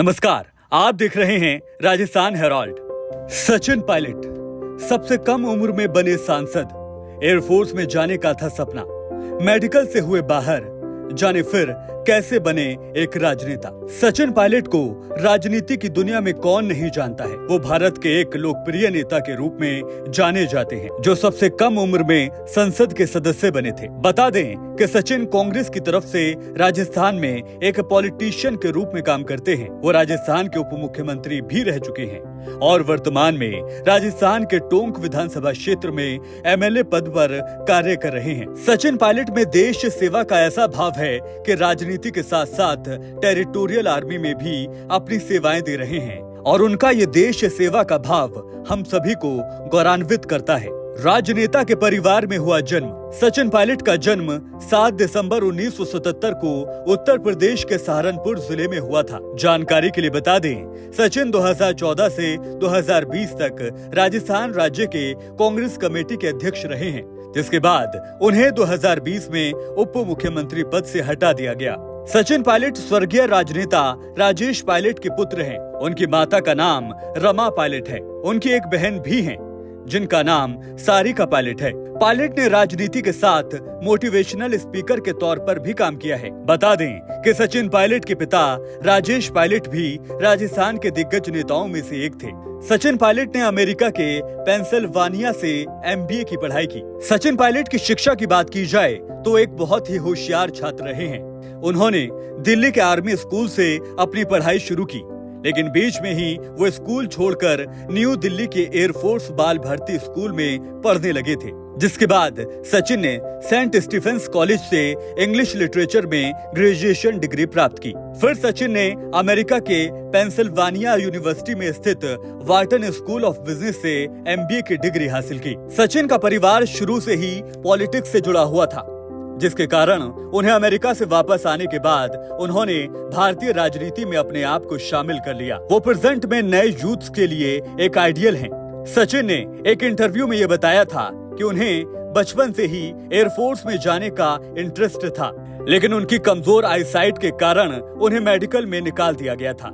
नमस्कार, आप देख रहे हैं राजस्थान हेराल्ड। सचिन पायलट सबसे कम उम्र में बने सांसद। एयरफोर्स में जाने का था सपना, मेडिकल से हुए बाहर, जाने फिर कैसे बने एक राजनेता। सचिन पायलट को राजनीति की दुनिया में कौन नहीं जानता है। वो भारत के एक लोकप्रिय नेता के रूप में जाने जाते हैं, जो सबसे कम उम्र में संसद के सदस्य बने थे। बता दें कि सचिन कांग्रेस की तरफ से राजस्थान में एक पॉलिटिशियन के रूप में काम करते हैं। वो राजस्थान के उप मुख्यमंत्री भी रह चुके हैं और वर्तमान में राजस्थान के टोंक विधानसभा क्षेत्र में एमएलए पद पर कार्य कर रहे हैं। सचिन पायलट में देश सेवा का ऐसा भाव है कि राजनीति के साथ साथ टेरिटोरियल आर्मी में भी अपनी सेवाएं दे रहे हैं और उनका ये देश सेवा का भाव हम सभी को गौरवान्वित करता है। राजनेता के परिवार में हुआ जन्म। सचिन पायलट का जन्म 7 दिसंबर 1977 को उत्तर प्रदेश के सहारनपुर जिले में हुआ था। जानकारी के लिए बता दें, सचिन 2014 से 2020 तक राजस्थान राज्य के कांग्रेस कमेटी के अध्यक्ष रहे हैं, जिसके बाद उन्हें 2020 में उप मुख्यमंत्री पद से हटा दिया गया। सचिन पायलट स्वर्गीय राजनेता राजेश पायलट के पुत्र हैं। उनकी माता का नाम रमा पायलट है। उनकी एक बहन भी है जिनका नाम सारिका पायलट है। पायलट ने राजनीति के साथ मोटिवेशनल स्पीकर के तौर पर भी काम किया है। बता दें कि सचिन पायलट के पिता राजेश पायलट भी राजस्थान के दिग्गज नेताओं में से एक थे। सचिन पायलट ने अमेरिका के पेंसिल्वानिया से एमबीए की पढ़ाई की। सचिन पायलट की शिक्षा की बात की जाए तो एक बहुत ही होशियार छात्र रहे हैं। उन्होंने दिल्ली के आर्मी स्कूल से अपनी पढ़ाई शुरू की, लेकिन बीच में ही वो स्कूल छोड़कर न्यू दिल्ली के एयरफोर्स बाल भर्ती स्कूल में पढ़ने लगे थे, जिसके बाद सचिन ने सेंट स्टीफेंस कॉलेज से इंग्लिश लिटरेचर में ग्रेजुएशन डिग्री प्राप्त की। फिर सचिन ने अमेरिका के पेंसिल्वानिया यूनिवर्सिटी में स्थित वार्टन स्कूल ऑफ बिजनेस से एमबीए की डिग्री हासिल की। सचिन का परिवार शुरू से ही पॉलिटिक्स से जुड़ा हुआ था, जिसके कारण उन्हें अमेरिका से वापस आने के बाद उन्होंने भारतीय राजनीति में अपने आप को शामिल कर लिया। वो प्रेजेंट में नए यूथ के लिए एक आइडियल हैं। सचिन ने एक इंटरव्यू में ये बताया था कि उन्हें बचपन से ही एयरफोर्स में जाने का इंटरेस्ट था, लेकिन उनकी कमजोर आईसाइट के कारण उन्हें मेडिकल में निकाल दिया गया था,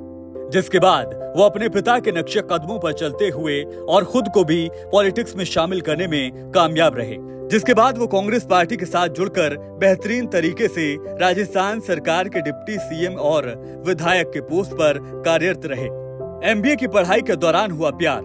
जिसके बाद वो अपने पिता के नक्शे कदमों पर चलते हुए और खुद को भी पॉलिटिक्स में शामिल करने में कामयाब रहे, जिसके बाद वो कांग्रेस पार्टी के साथ जुड़कर बेहतरीन तरीके से राजस्थान सरकार के डिप्टी सीएम और विधायक के पोस्ट पर कार्यरत रहे। एमबीए की पढ़ाई के दौरान हुआ प्यार।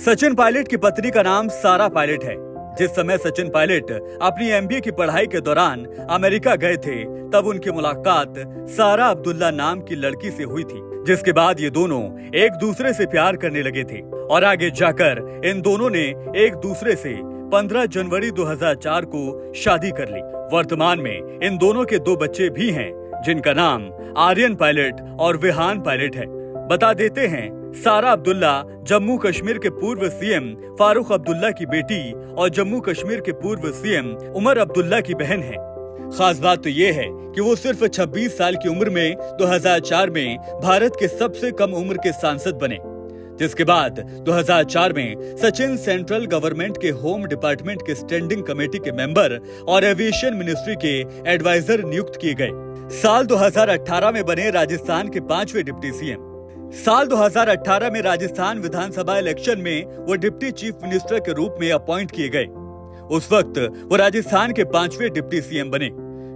सचिन पायलट की पत्नी का नाम सारा पायलट है। जिस समय सचिन पायलट अपनी एमबीए की पढ़ाई के दौरान अमेरिका गए थे, तब उनकी मुलाकात सारा अब्दुल्ला नाम की लड़की से हुई थी, जिसके बाद ये दोनों एक दूसरे से प्यार करने लगे थे और आगे जाकर इन दोनों ने एक दूसरे से 15 जनवरी 2004 को शादी कर ली। वर्तमान में इन दोनों के 2 बच्चे भी हैं, जिनका नाम आर्यन पायलट और विहान पायलट है। बता देते हैं, सारा अब्दुल्ला जम्मू कश्मीर के पूर्व सीएम फारूक अब्दुल्ला की बेटी और जम्मू कश्मीर के पूर्व सीएम उमर अब्दुल्ला की बहन है। खास बात तो ये है कि वो सिर्फ 26 साल की उम्र में 2004 में भारत के सबसे कम उम्र के सांसद बने, जिसके बाद 2004 में सचिन सेंट्रल गवर्नमेंट के होम डिपार्टमेंट के स्टैंडिंग कमेटी के मेंबर और एविएशन मिनिस्ट्री के एडवाइजर नियुक्त किए गए। साल 2018 में बने राजस्थान के 5वें डिप्टी सीएम। साल 2018 में राजस्थान विधानसभा इलेक्शन में वो डिप्टी चीफ मिनिस्टर के रूप में अपॉइंट किए गए। उस वक्त वो राजस्थान के 5वें डिप्टी सीएम बने।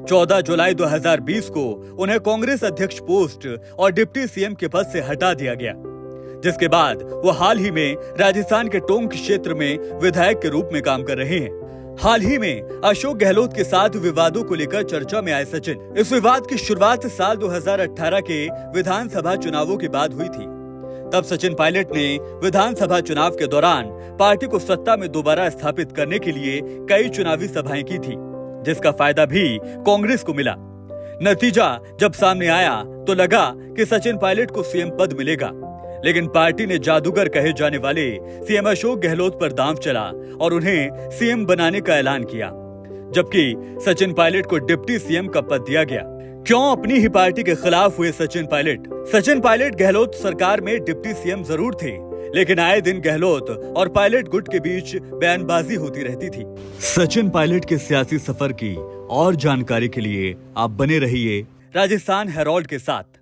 14 जुलाई 2020 को उन्हें कांग्रेस अध्यक्ष पोस्ट और डिप्टी सीएम के पद से हटा दिया गया, जिसके बाद वो हाल ही में राजस्थान के टोंक क्षेत्र में विधायक के रूप में काम कर रहे हैं। हाल ही में अशोक गहलोत के साथ विवादों को लेकर चर्चा में आए सचिन। इस विवाद की शुरुआत साल 2018 के विधानसभा चुनावों के बाद हुई थी। तब सचिन पायलट ने विधानसभा चुनाव के दौरान पार्टी को सत्ता में दोबारा स्थापित करने के लिए कई चुनावी सभाएं की थी, जिसका फायदा भी कांग्रेस को मिला। नतीजा जब सामने आया तो लगा कि सचिन पायलट को सीएम पद मिलेगा, लेकिन पार्टी ने जादूगर कहे जाने वाले सीएम अशोक गहलोत पर दांव चला और उन्हें सीएम बनाने का ऐलान किया, जबकि सचिन पायलट को डिप्टी सीएम का पद दिया गया। क्यों अपनी ही पार्टी के खिलाफ हुए सचिन पायलट? सचिन पायलट गहलोत सरकार में डिप्टी सीएम जरूर थे, लेकिन आए दिन गहलोत और पायलट गुट के बीच बयानबाजी होती रहती थी। सचिन पायलट के सियासी सफर की और जानकारी के लिए आप बने रहिए राजस्थान हेराल्ड के साथ।